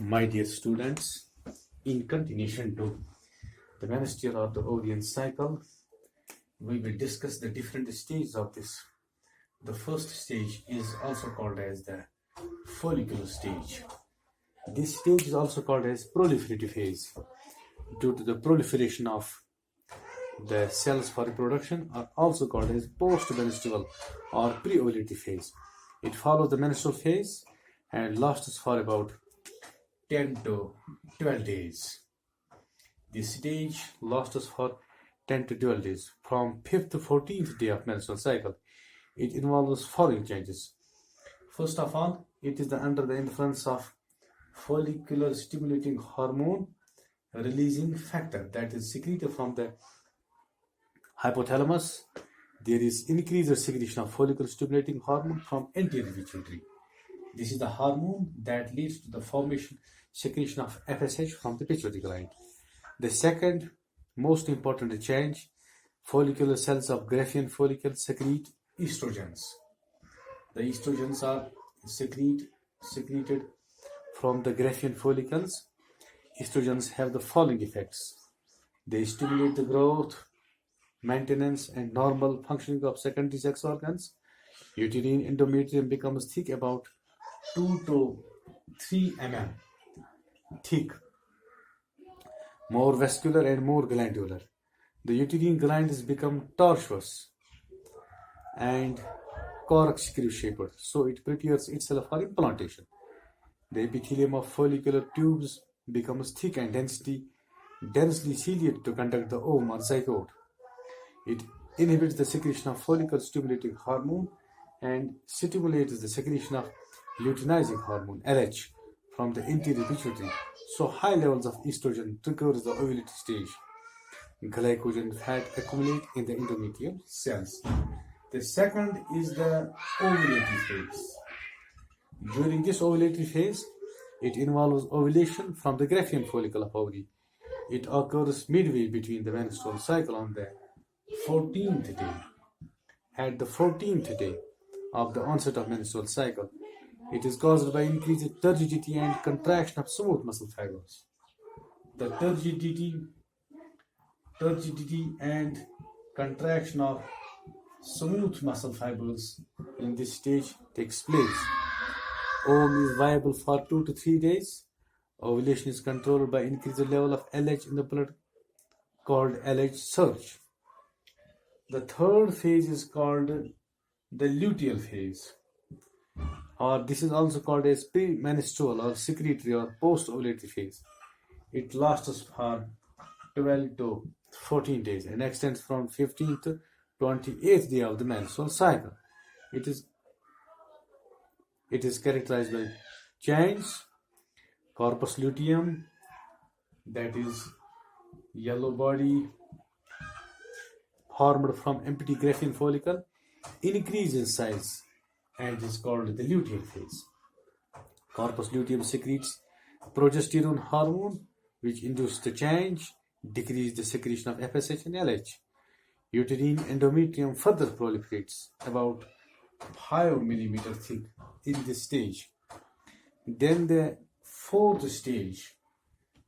My dear students, in continuation to the menstrual or the ovarian cycle, we will discuss the different stages of this. The first stage is also called as the follicular stage. This stage is also called as proliferative phase due to the proliferation of the cells for reproduction are also called as post-menstrual or pre-ovulative phase. It follows the menstrual phase and lasts for about 10 to 12 days. This stage lasts for 10 to 12 days. From 5th to 14th day of menstrual cycle, it involves following changes. First of all, it is under the influence of follicular stimulating hormone releasing factor that is secreted from the hypothalamus. There is increased secretion of follicle stimulating hormone from anterior pituitary. This is the hormone that leads to the secretion of FSH from the pituitary gland. The second most important change, follicular cells of Graafian follicle secrete estrogens. The estrogens are secreted from the Graafian follicles. Estrogens have the following effects. They stimulate the growth, maintenance, and normal functioning of secondary sex organs. Uterine endometrium becomes thick, about 2 to 3 mm thick, more vascular and more glandular. The uterine glands become tortuous and corkscrew shaped, so it prepares itself for implantation. The epithelium of follicular tubes becomes thick and densely ciliated to conduct the ovum or zygote. It inhibits the secretion of follicle stimulating hormone and stimulates the secretion of luteinizing hormone LH from the anterior pituitary. So high levels of estrogen triggers the ovulative stage. Glycogen fat accumulate in the endometrial cells. The second is the ovulative phase. During this ovulative phase, it involves ovulation from the Graafian follicle of ovary. It occurs midway between the menstrual cycle on the 14th day. At the 14th day of the onset of menstrual cycle, it is caused by increased turgidity and contraction of smooth muscle fibers. The turgidity and contraction of smooth muscle fibers in this stage takes place. Ovum is viable for 2 to 3 days. Ovulation is controlled by increased level of LH in the blood called LH surge. The third phase is called the luteal phase, or this is also called as premenstrual or secretory or post-ovulatory phase. It lasts for 12 to 14 days and extends from 15th to 28th day of the menstrual cycle. It is characterized by change, corpus luteum, that is yellow body formed from empty Graafian follicle, increase in size and is called the luteal phase. Corpus luteum secretes progesterone hormone which induces the change, decrease the secretion of FSH and LH. Uterine endometrium further proliferates, about 5 mm thick in this stage. Then the fourth stage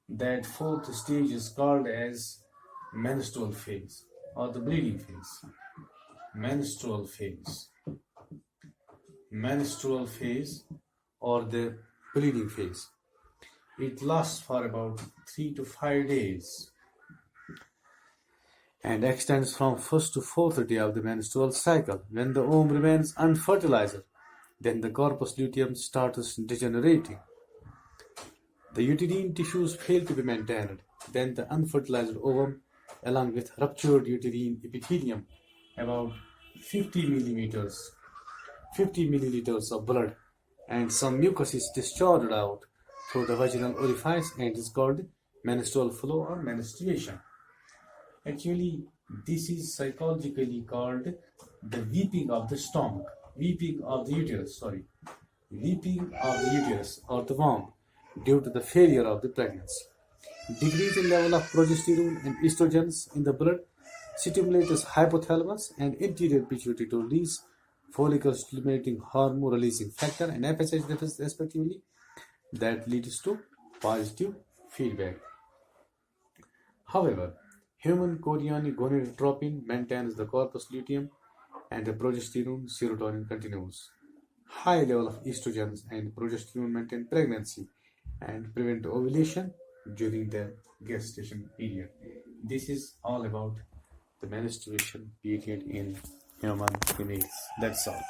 is called as menstrual phase or the bleeding phase. Menstrual phase or the bleeding phase. It lasts for about 3 to 5 days and extends from 1st to 4th day of the menstrual cycle. When the ovum remains unfertilized, then the corpus luteum starts degenerating. The uterine tissues fail to be maintained. Then the unfertilized ovum, along with ruptured uterine epithelium, about 50 milliliters of blood and some mucus is discharged out through the vaginal orifice and is called menstrual flow or menstruation. Actually, this is psychologically called the weeping of the uterus or the womb due to the failure of the pregnancy. Decrease in level of progesterone and estrogens in the blood stimulates hypothalamus and anterior pituitary to release follicle stimulating hormone releasing factor and FSH respectively. That leads to positive feedback. However, human chorionic gonadotropin maintains the corpus luteum and the progesterone serotonin continues. High level of estrogens and progesterone maintain pregnancy and prevent ovulation during the gestation period. This is all about the menstruation period in human females. That's all.